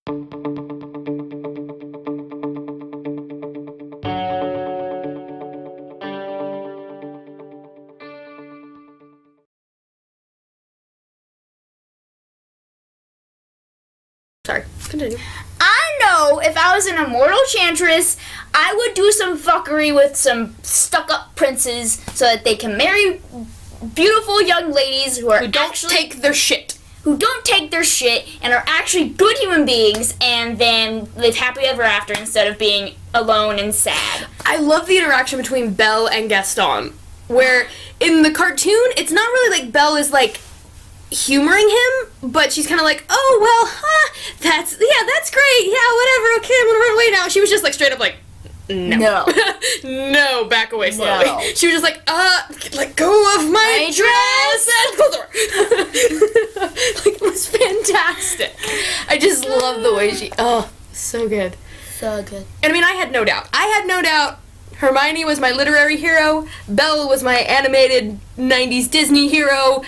Sorry, continue. I know if I was an immortal Enchantress, I would do some fuckery with some stuck-up princes so that they can marry beautiful young ladies who don't take their shit. Who don't take their shit and are actually good human beings and then live happily ever after instead of being alone and sad. I love the interaction between Belle and Gaston, where in the cartoon, it's not really like Belle is like humoring him, but she's kind of like, oh, well, that's great, yeah, whatever, okay, I'm gonna run away now. She was just like straight up like, no. No, back away slowly. No. She was just like, let go of my dress and close the door. Like, it was fantastic. I just love the way she, so good. So good. And I mean, I had no doubt. Hermione was my literary hero, Belle was my animated 90s Disney hero,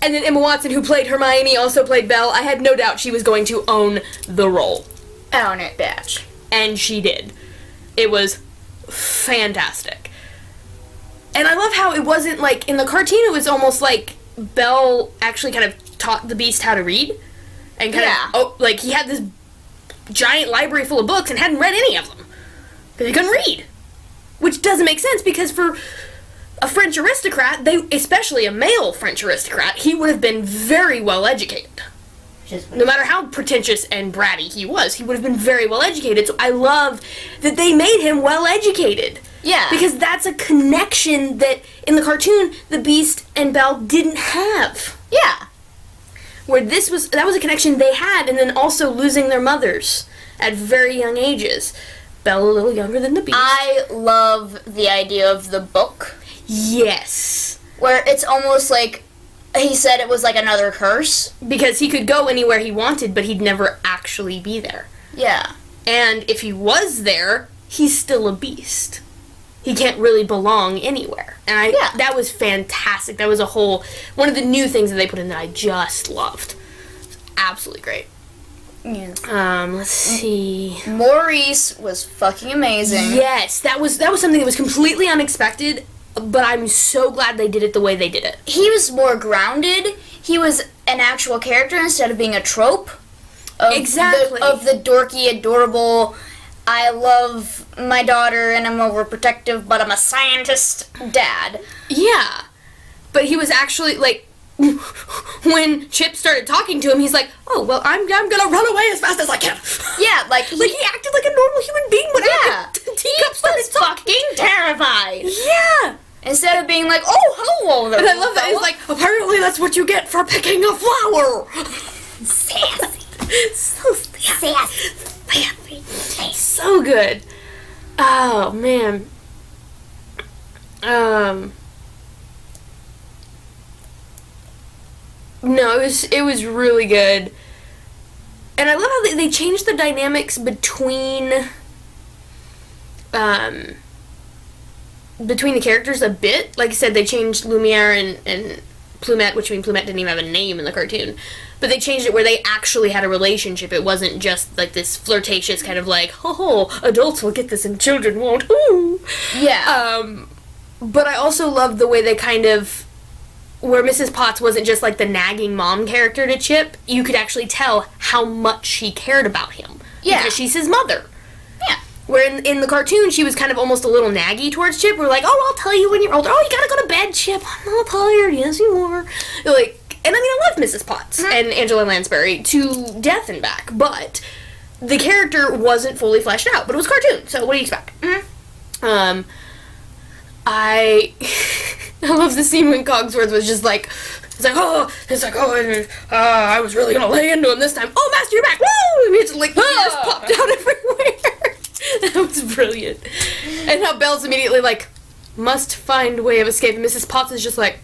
and then Emma Watson, who played Hermione, also played Belle. I had no doubt she was going to own the role. Own it, bitch. And she did. It was fantastic. And I love how it wasn't like, in the cartoon, it was almost like Belle actually kind of taught the Beast how to read. And kind of, like, he had this giant library full of books and hadn't read any of them. Because he couldn't read. Which doesn't make sense, because for a French aristocrat, especially a male French aristocrat, he would have been very well educated. No matter how pretentious and bratty he would have been very well educated. So I love that they made him well educated. Yeah. Because that's a connection that in the cartoon the Beast and Belle didn't have. Yeah. Where that was a connection they had, and then also losing their mothers at very young ages. Belle a little younger than the Beast. I love the idea of the book. Yes. Where it's almost like he said it was like another curse. Because he could go anywhere he wanted, but he'd never actually be there. Yeah. And if he was there, he's still a beast. He can't really belong anywhere. And that was fantastic. That was one of the new things that they put in that I just loved. Absolutely great. Yeah. Let's see. Maurice was fucking amazing. Yes, that was something that was completely unexpected, but I'm so glad they did it the way they did it. He was more grounded. He was an actual character instead of being a trope. Exactly. Of the dorky, adorable, I love my daughter and I'm overprotective, but I'm a scientist dad. Yeah. But he was actually, like, when Chip started talking to him, he's like, oh, well, I'm gonna run away as fast as I can. Yeah, like he acted like a normal human being, but Teacup started fucking terrified. Yeah. Instead of being like, oh, hello there. And I love that. He's like, apparently that's what you get for picking a flower. Sassy. So sassy. So good. Oh, man. No, it was really good. And I love how they changed the dynamics between the characters a bit. Like I said, they changed Lumiere and Plumette, which Plumette didn't even have a name in the cartoon. But they changed it where they actually had a relationship. It wasn't just like this flirtatious kind of like, oh, adults will get this and children won't. Ooh. Yeah. But I also loved the way they kind of, where Mrs. Potts wasn't just like the nagging mom character to Chip, you could actually tell how much she cared about him. Yeah. Because she's his mother. Yeah. Where in the cartoon, she was kind of almost a little naggy towards Chip. We're like, oh, I'll tell you when you're older. Oh, you gotta go to bed, Chip. I'm not tired. Yes, you are. Like, and I mean, I loved Mrs. Potts and Angela Lansbury to death and back, but the character wasn't fully fleshed out. But it was a cartoon, so what do you expect? I love the scene when Cogsworth was just like, I was really gonna lay into him this time. Oh, Master, you're back! Woo! And he just like ears popped out everywhere. That was brilliant. And how Belle's immediately like, must find a way of escape. And Mrs. Potts is just like,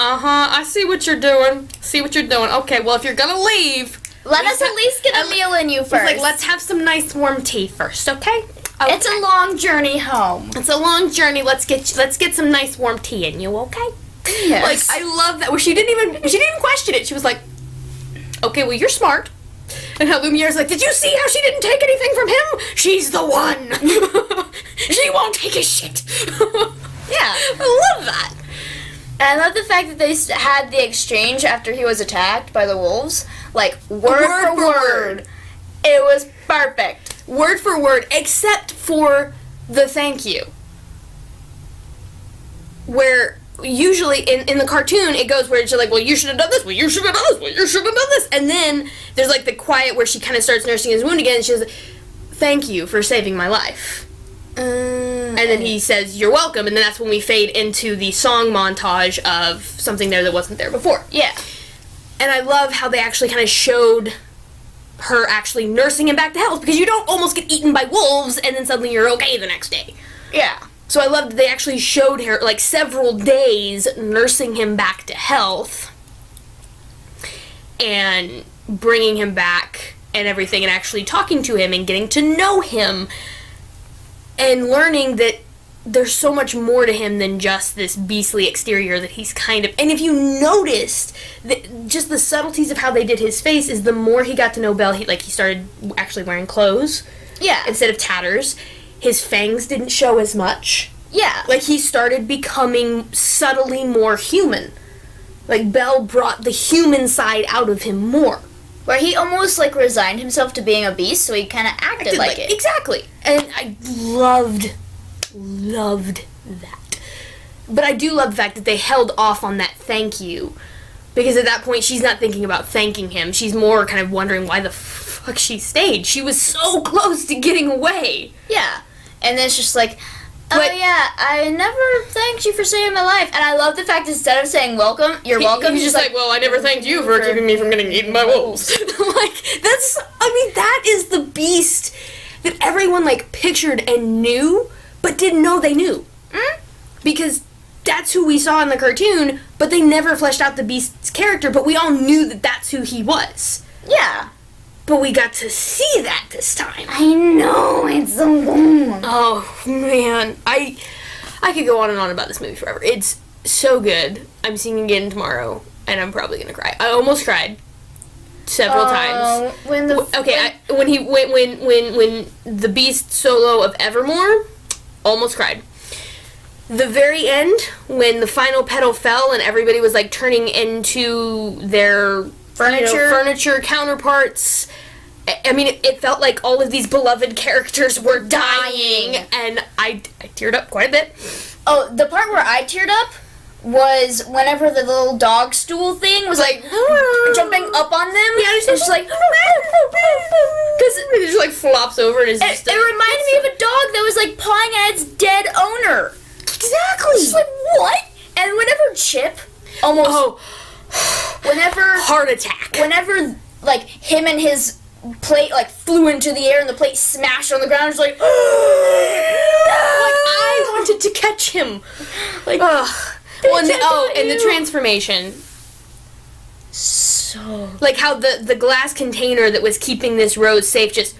I see what you're doing. Okay, well, if you're gonna leave, let us at least get a meal in you first. Like, let's have some nice warm tea first, okay? It's a long journey home. It's a long journey. Let's get some nice warm tea in you, okay? Yes. Like, I love that. Where she didn't even question it. She was like, okay, well, you're smart. And how Lumiere's like, did you see how she didn't take anything from him? She's the one. She won't take his shit. Yeah. I love that. And I love the fact that they had the exchange after he was attacked by the wolves. Like, word for word. It was perfect. Word for word, except for the thank you. Where usually in the cartoon it goes where it's like, well, you should have done this, well, you should have done this, well, you should have done this. And then there's like the quiet where she kind of starts nursing his wound again and she says, thank you for saving my life. And then he says, you're welcome, and then that's when we fade into the song montage of something there that wasn't there before. Yeah. And I love how they actually kind of showed her actually nursing him back to health, because you don't almost get eaten by wolves and then suddenly you're okay the next day. Yeah. So I love that they actually showed her, like, several days nursing him back to health and bringing him back and everything and actually talking to him and getting to know him and learning that there's so much more to him than just this beastly exterior that he's kind of... And if you noticed, that just the subtleties of how they did his face is the more he got to know Belle, he started actually wearing clothes. Yeah. Instead of tatters. His fangs didn't show as much. Yeah. Like, he started becoming subtly more human. Like, Belle brought the human side out of him more. Where he almost, like, resigned himself to being a beast, so he kind of acted like it. Exactly. And I loved that. But I do love the fact that they held off on that thank you. Because at that point, she's not thinking about thanking him. She's more kind of wondering why the fuck she stayed. She was so close to getting away. Yeah. And then it's just like, yeah, I never thanked you for saving my life. And I love the fact instead of saying welcome, you're welcome. He's just like, well, I never thanked you for keeping me from getting eaten by wolves. That is the beast that everyone, like, pictured and knew, but didn't know they knew. Mm? Because that's who we saw in the cartoon, but they never fleshed out the beast's character, but we all knew that that's who he was. Yeah. But we got to see that this time. I know, it's so good. Oh, man. I could go on and on about this movie forever. It's so good. I'm seeing it again tomorrow, and I'm probably gonna cry. I almost cried several times. When the Beast solo of Evermore, almost cried. The very end, when the final petal fell and everybody was, like, turning into their furniture counterparts. I mean, it felt like all of these beloved characters were dying, and I teared up quite a bit. Oh, the part where I teared up was whenever the little dog stool thing was like jumping up on them. Yeah, it's just like because it just like flops over and is just. It reminded me of a dog that was like pawing at its dead owner. Exactly. It's like what? And whenever Chip almost whenever heart attack. Whenever like him and his plate like flew into the air and the plate smashed on the ground, it's like I wanted to catch him. Like and the transformation. So like how the glass container that was keeping this rose safe just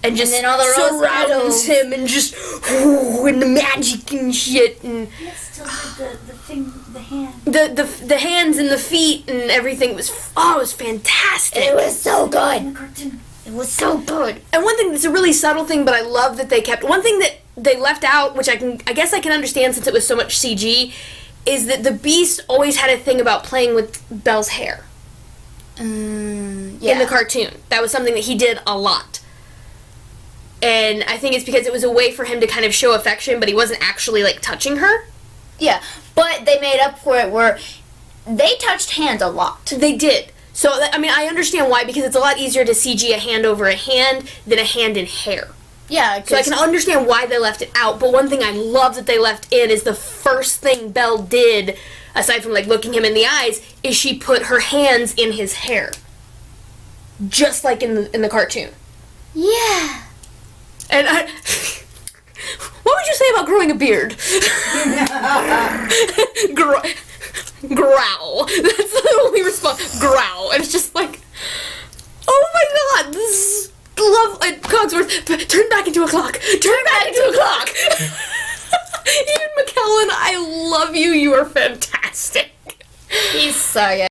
and then all the rose surrounds him and just and the magic and shit and the hands and the feet and everything was it was fantastic. It was so good. It was so good. And one thing that's a really subtle thing, but I love that they kept. One thing that they left out, which I guess I can understand since it was so much CG, is that the Beast always had a thing about playing with Belle's hair. In the cartoon, that was something that he did a lot. And I think it's because it was a way for him to kind of show affection, but he wasn't actually, like, touching her. Yeah, but they made up for it where they touched hands a lot. They did. So, I mean, I understand why, because it's a lot easier to CG a hand over a hand than a hand in hair. Yeah. So I can understand why they left it out, but one thing I love that they left in is the first thing Belle did, aside from, like, looking him in the eyes, is she put her hands in his hair. Just like in the cartoon. Yeah. And what would you say about growing a beard? Growl. That's the only response. Growl. And it's just like, oh my god, this is lovely. Cogsworth, turn back into a clock. Turn back into a clock. Ian McKellen, I love you. You are fantastic. He's so good.